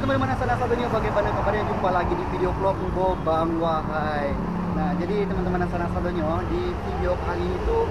teman-teman, salah satunya bagaimana kabarnya, jumpa lagi di video vlog Bo Bang Wahai. Nah, jadi teman-teman, salah satunya di video kali ini tuh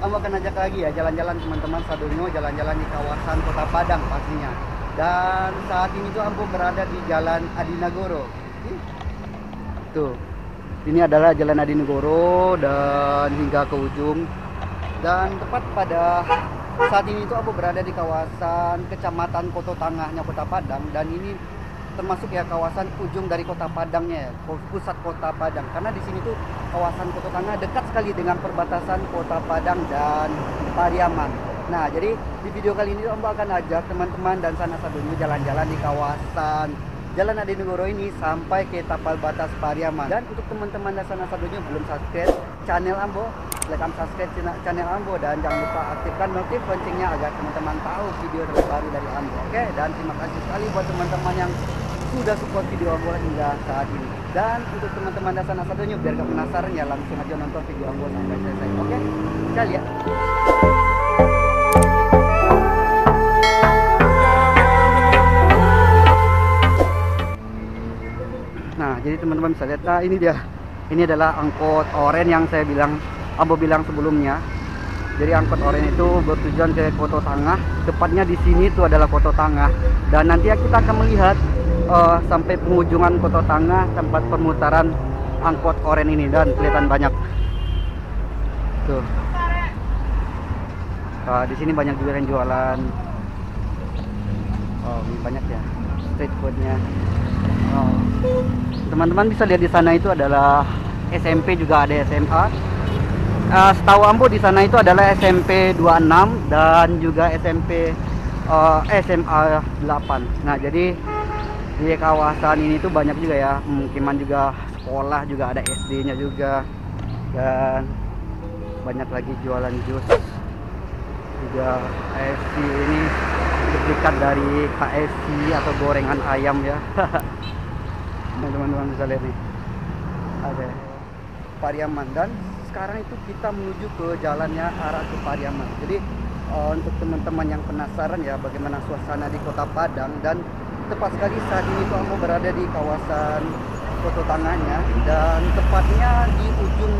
Ambo akan ajak lagi ya jalan-jalan teman-teman sadonyo, jalan-jalan di kawasan Kota Padang pastinya. Dan saat ini tuh Ambo berada di Jalan Adinegoro. Tuh, ini adalah Jalan Adinegoro dan hingga ke ujung. Dan tepat pada saat ini tuh Ambo berada di kawasan Kecamatan Koto Tangahnya Kota Padang, dan ini termasuk ya kawasan ujung dari Kota Padangnya ya, pusat Kota Padang. Karena di sini tuh kawasan Koto Tangah dekat sekali dengan perbatasan Kota Padang dan Pariaman. Nah, jadi di video kali ini Ambo akan ajak teman-teman dan sanak sadonyo jalan-jalan di kawasan Jalan Adinegoro ini sampai ke tapal batas Pariaman. Dan untuk teman-teman dan sanak sadonyo belum subscribe channel Ambo, silahkan subscribe channel Ambo dan jangan lupa aktifkan notif loncengnya agar teman-teman tahu video terbaru dari Ambo. Oke, dan terima kasih sekali buat teman-teman yang sudah support video Ambo hingga saat ini. Dan untuk teman-teman dan sanak sadonyo biar gak penasaran ya, langsung aja nonton video Ambo sampai selesai. Oke, kita lihat. Nah, jadi teman-teman bisa lihat, nah ini dia. Ini adalah angkot oren yang saya bilang, Ambo bilang sebelumnya. Jadi angkot oren itu bertujuan ke Koto Tangah. Tepatnya di sini itu adalah Koto Tangah. Dan nanti kita akan melihat sampai penghujungan Koto Tangah tempat permutaran angkot oren ini, dan kelihatan banyak. Tuh. Di sini banyak juga yang jualan. Oh, ini banyak ya street foodnya. Teman-teman bisa lihat di sana itu adalah SMP, juga ada SMA. Setahu Ambo di sana itu adalah SMP 26 dan juga SMA 8. Nah, jadi di kawasan ini tuh banyak juga ya pemukiman, juga sekolah, juga ada SD-nya juga, dan banyak lagi jualan jus. Juga KFC ini dekat dari KFC atau gorengan ayam ya. Nah, teman-teman bisa lihat nih, ada Pariaman, dan sekarang itu kita menuju ke jalannya arah ke Pariaman. Jadi untuk teman-teman yang penasaran ya bagaimana suasana di Kota Padang, dan tepat sekali saat ini tuh Ambo berada di kawasan Koto Tangahnya, dan tepatnya di ujung,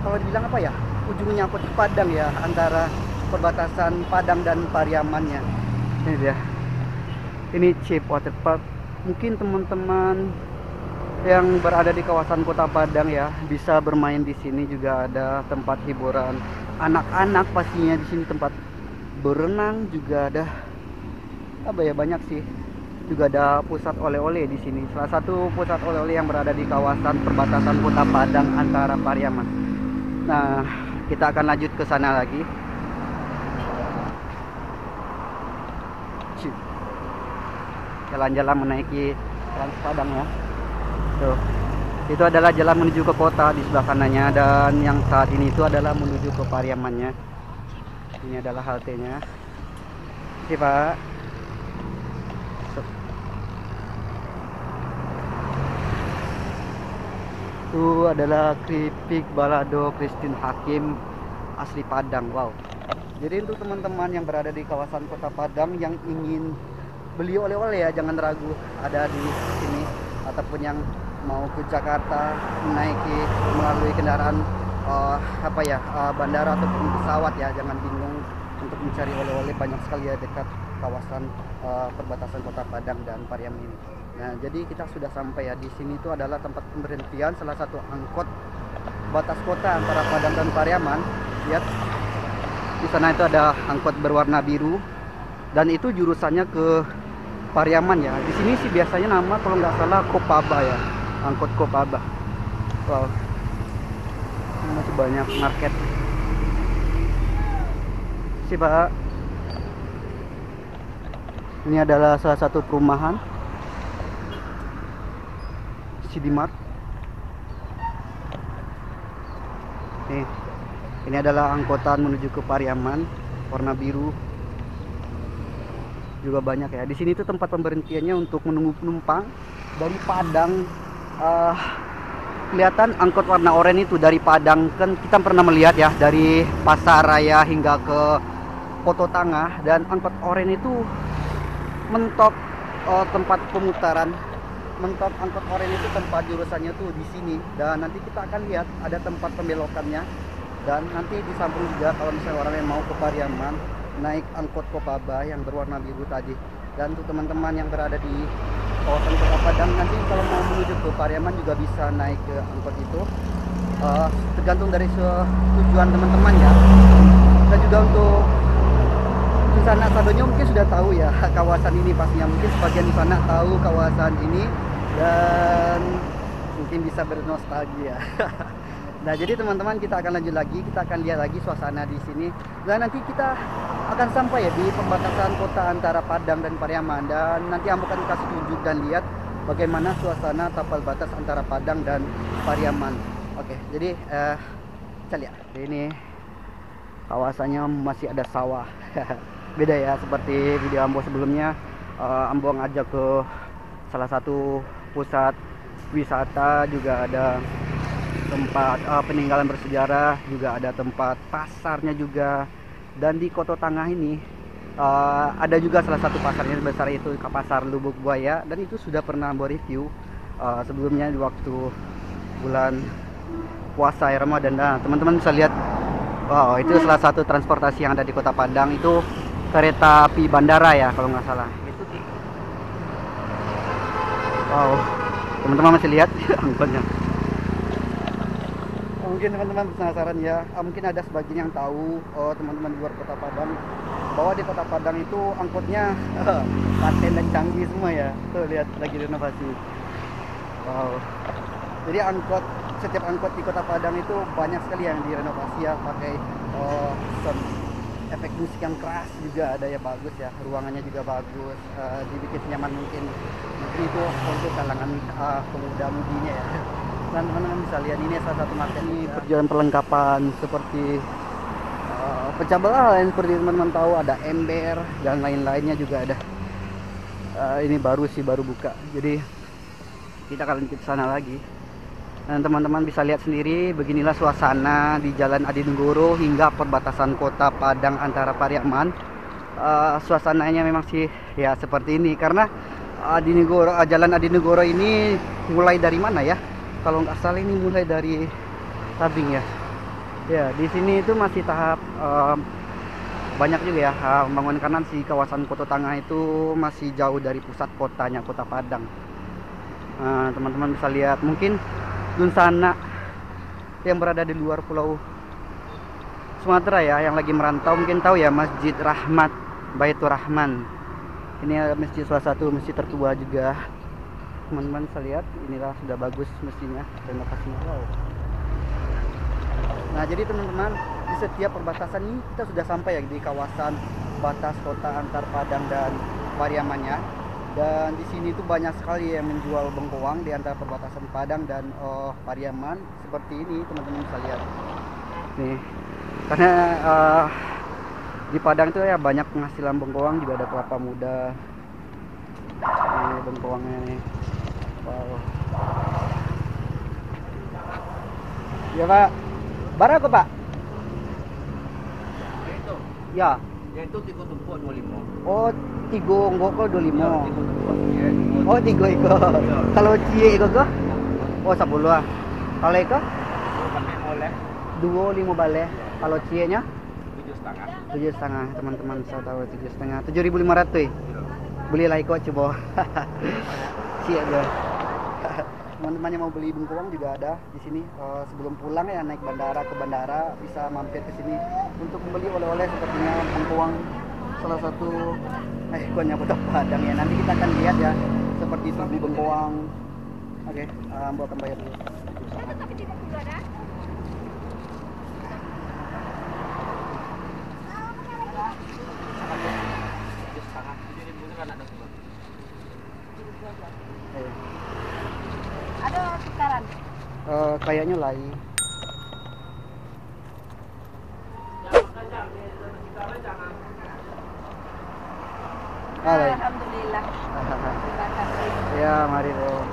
kalau dibilang apa ya, ujungnya Kota Padang ya, antara perbatasan Padang dan Pariamannya. Ini dia, ini Chip Water Park. Mungkin teman-teman yang berada di kawasan Kota Padang ya bisa bermain di sini. Juga ada tempat hiburan anak-anak pastinya di sini, tempat berenang juga ada. Apa ya, banyak sih. Juga ada pusat oleh-oleh di sini. Salah satu pusat oleh-oleh yang berada di kawasan perbatasan Kota Padang antara Pariaman. Nah, kita akan lanjut ke sana lagi. Jalan-jalan menaiki Trans Padang ya. Tuh, itu adalah jalan menuju ke kota di sebelah kanannya, dan yang saat ini itu adalah menuju ke Pariamannya. Ini adalah haltenya. Oke, Pak. Itu adalah keripik balado Christine Hakim asli Padang. Wow. Jadi untuk teman-teman yang berada di kawasan Kota Padang yang ingin beli oleh-oleh ya, jangan ragu, ada di sini. Ataupun yang mau ke Jakarta menaiki melalui kendaraan bandara ataupun pesawat ya, jangan bingung untuk mencari oleh-oleh, banyak sekali ya dekat kawasan perbatasan Kota Padang dan Pariaman ini. Nah, jadi kita sudah sampai ya, di sini itu adalah tempat pemberhentian salah satu angkot batas kota antara Padang dan Pariaman. Lihat di sana itu ada angkot berwarna biru, dan itu jurusannya ke Pariaman ya. Di sini sih biasanya nama kalau nggak salah Kopaba ya, angkot Kopaba. Wow, ini masih banyak market sih, Pak. Ini adalah salah satu perumahan Sidimart. Ini adalah angkutan menuju ke Pariaman, warna biru. Juga banyak ya. Di sini tuh tempat pemberhentiannya untuk menunggu penumpang dari Padang. Kelihatan angkot warna oranye itu dari Padang, kan kita pernah melihat ya dari Pasar Raya hingga ke Koto Tangah, dan angkot oranye itu mentok tempat pemutaran mentok angkot oranye itu, tempat jurusannya tuh di sini, dan nanti kita akan lihat ada tempat pembelokannya. Dan nanti di samping juga kalau misalnya orang yang mau ke Pariaman naik angkot Kopaba yang berwarna biru tadi. Dan untuk teman-teman yang berada di kawasan Kota Padang, nanti kalau mau menuju ke Pariaman juga bisa naik ke angkot itu. Tergantung dari tujuan teman-teman ya. Dan juga untuk di sana Sadonya mungkin sudah tahu ya kawasan ini pastinya, mungkin sebagian di sana tahu kawasan ini dan mungkin bisa bernostalgia. Nah, jadi teman-teman, kita akan lanjut lagi, kita akan lihat lagi suasana di sini. Dan nanti kita akan sampai ya di perbatasan kota antara Padang dan Pariaman, dan nanti Ambo akan kasih tunjuk dan lihat bagaimana suasana tapal batas antara Padang dan Pariaman. Oke, jadi kita lihat. Ini kawasannya masih ada sawah. Beda ya seperti video Ambo sebelumnya. Ambo ngajak ke salah satu pusat wisata, juga ada tempat peninggalan bersejarah, juga ada tempat pasarnya juga. Dan di Koto Tangah ini ada juga salah satu pasarnya besar, itu pasar Lubuk Buaya, dan itu sudah pernah Ambo review sebelumnya di waktu bulan puasa ya, Ramadan. Nah, teman-teman bisa lihat, wow, itu salah satu transportasi yang ada di Kota Padang, itu kereta api bandara ya kalau nggak salah. Itu wow, teman-teman masih lihat angkotnya. Mungkin teman-teman penasaran ya, mungkin ada sebagian yang tahu, teman-teman di luar Kota Padang, bahwa di Kota Padang itu angkotnya paten dan canggih semua ya. Tuh lihat, lagi renovasi. Wow. Jadi setiap angkot di Kota Padang itu banyak sekali yang direnovasi ya, pakai efek musik yang keras juga ada ya, bagus ya, ruangannya juga bagus, dibikin senyaman mungkin itu untuk kalangan pemuda-mudinya ya. Dan teman-teman bisa lihat, ini salah satu market ini perjalanan perlengkapan seperti pecah belah lain, seperti teman-teman tahu ada ember dan lain-lainnya juga ada. Ini baru sih, baru buka, jadi kita akan ke sana lagi. Dan teman-teman bisa lihat sendiri, beginilah suasana di Jalan Adinegoro hingga perbatasan Kota Padang antara Pariaman. Suasananya memang sih ya seperti ini, karena Jalan Adinegoro ini mulai dari mana ya? Kalau nggak salah ini mulai dari Tabing ya. Ya, di sini itu masih tahap banyak juga ya pembangunan, karena si kawasan Koto Tangah itu masih jauh dari pusat kotanya Kota Padang. Teman-teman bisa lihat, mungkin dun sana yang berada di luar pulau Sumatera ya, yang lagi merantau mungkin tahu ya, Masjid Rahmat Baitur Rahman. Ini masjid, salah satu masjid tertua juga. Teman-teman bisa lihat, inilah sudah bagus mestinya renovasinya. Wow. Nah, jadi teman-teman, di setiap perbatasan ini kita sudah sampai ya di kawasan batas kota antar Padang dan Pariamannya. Dan di sini tuh banyak sekali yang menjual bengkoang di antara perbatasan Padang dan Pariaman seperti ini, teman-teman bisa lihat. Nih, karena di Padang itu ya banyak penghasilan bengkoang, juga ada kelapa muda. Ini bengkoangnya nih. Wow. Ya Pak, berapa Pak? Itu. Ya. Itu 3 tumpuk 25. Oh, 3 ngoko 25. Ya, 3 tumpuk. Ya, Oh, 3 iko. Kalau cie iko kah? Oh, 10 ah. Kalau iko? 2 5 balik. Kalau cie nya? 7,5. 7,5, teman-teman bisa tahu 7,5. 7.500. Belilah iko coba. Cie aja. Teman-teman yang mau beli bengkoang juga ada di sini. Sebelum pulang ya naik bandara ke bandara bisa mampir ke sini untuk membeli oleh-oleh sepertinya bengkoang, salah satu ikonnya Kota Padang ya. Nanti kita akan lihat ya seperti itu beli bengkoang. Oke, Ambo akan bayar dulu. Ada sekitaran. Kayaknya lain. Alhamdulillah. Terima kasih. Ya, mari dong.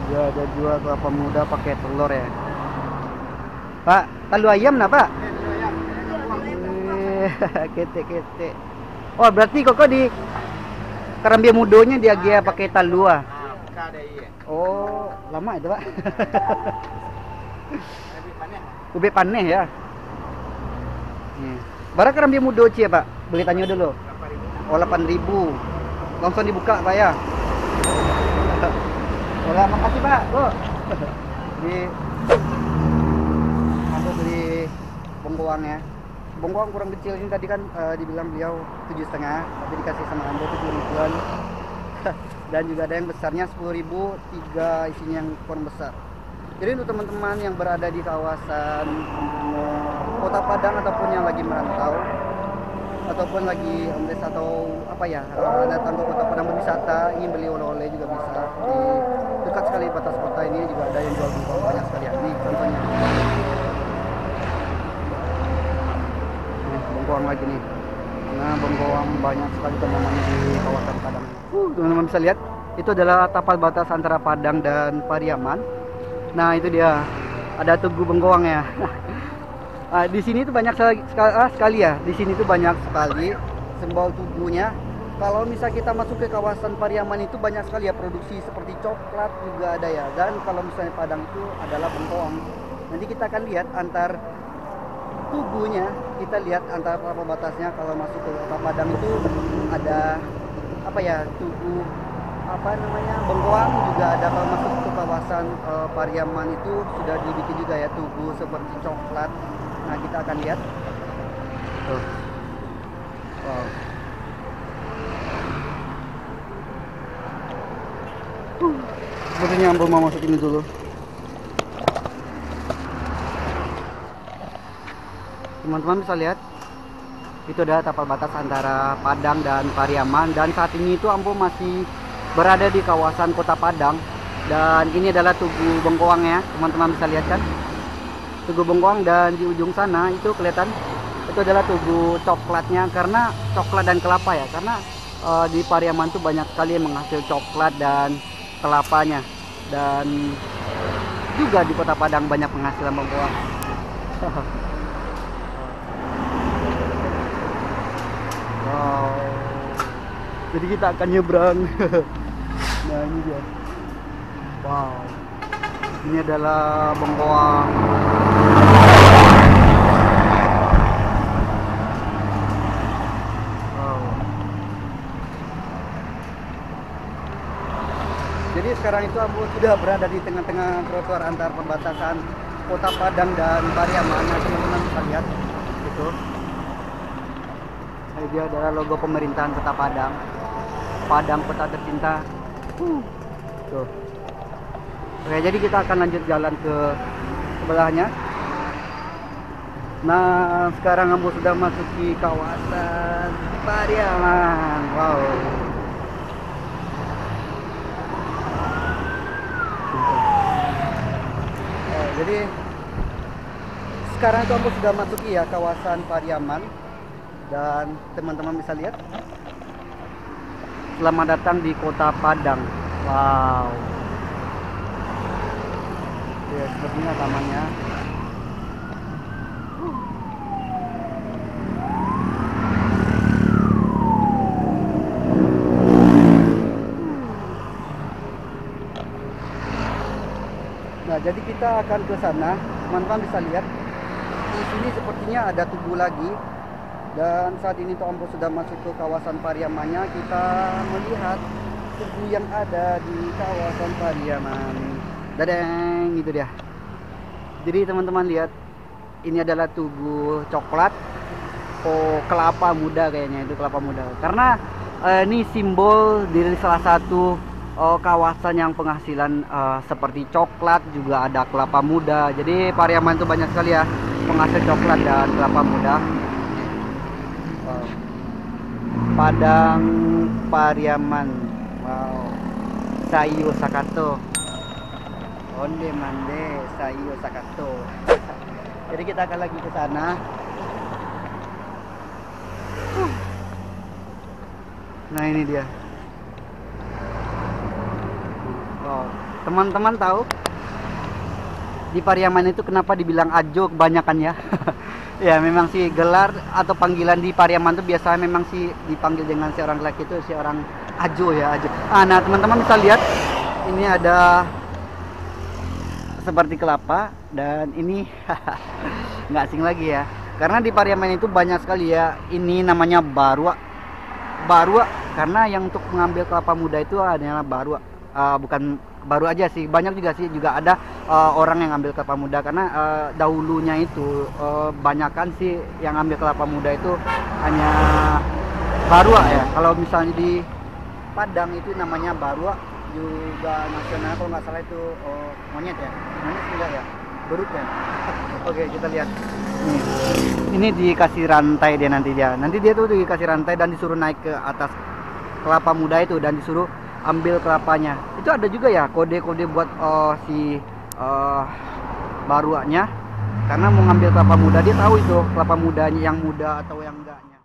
Juga ada jual kelapa muda pakai telur ya. Pak, talu ayam nah Pak? Kete. Oh, berarti kok di Karambia mudonya dia gia pakai talua. Kada iya. Oh, lama itu, Pak. Lebih panen. Ube paneh ya. Barang Karambia mudo cie, Pak. Beli tanya dulu. Oh, 8.000. Langsung dibuka, Pak ya. Olah, makasih, Pak. Bu. Di aku beli bengkoang ya. Bengkoang kurang kecil ini tadi kan dibilang beliau 7,5, tapi dikasih sama Ambo 7.000-an. Dan juga ada yang besarnya 10.000, 3 isinya yang kurang besar. Jadi untuk teman-teman yang berada di kawasan Kota Padang ataupun yang lagi merantau ataupun lagi homeless atau apa ya, datang ke Kota Padang berwisata ingin beli oleh-oleh juga bisa. Di dekat sekali batas kota ini juga ada yang jual bengkoang banyak sekali ya. Ini contohnya. Bengkoang lagi nih. Nah, bengkoang banyak sekali teman-teman di kawasan Padang. Teman-teman bisa lihat itu adalah tapal batas antara Padang dan Pariaman. Nah, itu dia. Ada tugu bengkoang ya. Di sini tuh banyak sekali ya. Di sini tuh banyak sekali simbol tugunya. Kalau misal kita masuk ke kawasan Pariaman itu banyak sekali ya produksi seperti coklat juga ada ya. Dan kalau misalnya Padang itu adalah bengkoang. Nanti kita akan lihat antar tubuhnya, kita lihat antara batasnya. Kalau masuk ke Kota Padang itu ada apa ya, tugu apa namanya, bengkoang juga ada. Kalau masuk ke kawasan Pariaman itu sudah dibikin juga ya tugu seperti coklat. Nah, kita akan lihat tuh. Wow. Sepertinya Ambo mau masuk ini dulu. Teman-teman bisa lihat itu adalah tapal batas antara Padang dan Pariaman, dan saat ini itu Ambo masih berada di kawasan Kota Padang, dan ini adalah tugu bengkoang ya, teman-teman bisa lihat kan, tugu bengkoang. Dan di ujung sana itu kelihatan itu adalah tugu coklatnya, karena coklat dan kelapa ya, karena di Pariaman tuh banyak sekali yang menghasil coklat dan kelapanya, dan juga di Kota Padang banyak penghasilan bengkoang. Wow. Jadi kita akan nyebrang. Nah, ini dia. Wow. Ini adalah bengkoang. Wow. Jadi sekarang itu Ambo sudah berada di tengah-tengah trotoar antar perbatasan Kota Padang dan Pariaman. Nah, teman-teman bisa lihat itu. Dia adalah logo pemerintahan Kota Padang. Padang kota tercinta. Tuh. Oke, jadi kita akan lanjut jalan ke sebelahnya. Nah, sekarang Ambo sudah masuki kawasan Pariaman. Wow. Jadi sekarang Ambo sudah masuki ya kawasan Pariaman. Dan teman-teman bisa lihat, selamat datang di Kota Padang. Wow. Ya, sepertinya tamannya. Nah, jadi kita akan ke sana. Teman-teman bisa lihat di sini sepertinya ada tugu lagi. Dan saat ini Ambo sudah masuk ke kawasan Pariamannya. Kita melihat tugu yang ada di kawasan Pariaman. Dadang, itu dia. Jadi teman-teman lihat, ini adalah tugu coklat. Oh, kelapa muda kayaknya, itu kelapa muda. Karena ini simbol dari salah satu kawasan yang penghasilan seperti coklat, juga ada kelapa muda. Jadi Pariaman itu banyak sekali ya penghasil coklat dan kelapa muda. Padang Pariaman. Wow. Sayu Sakato. Onde mande Sayu Sakato. Jadi kita akan lagi ke sana. Nah, ini dia. Wow. Teman-teman tahu di Pariaman itu kenapa dibilang ajo kebanyakan ya? Ya memang sih gelar atau panggilan di Pariaman itu biasanya memang sih dipanggil dengan seorang laki itu seorang Ajo ya, Ajo. Nah teman-teman bisa lihat ini ada seperti kelapa dan ini nggak asing lagi ya. Karena di Pariaman itu banyak sekali ya. Ini namanya barua. Barua karena yang untuk mengambil kelapa muda itu adalah barua. Bukan baru aja sih, banyak juga sih juga ada orang yang ambil kelapa muda karena dahulunya itu banyakan sih yang ambil kelapa muda itu hanya barua ya. Kalau misalnya di Padang itu namanya barua, juga nasional kalau nggak salah itu monyet ya, monyet enggak ya, berut ya. Oke kita lihat ini dikasih rantai dia, nanti dia tuh dikasih rantai dan disuruh naik ke atas kelapa muda itu dan disuruh ambil kelapanya. Itu ada juga ya kode-kode buat si baruanya karena mau ngambil kelapa muda, dia tahu itu kelapa mudanya yang muda atau yang enggaknya.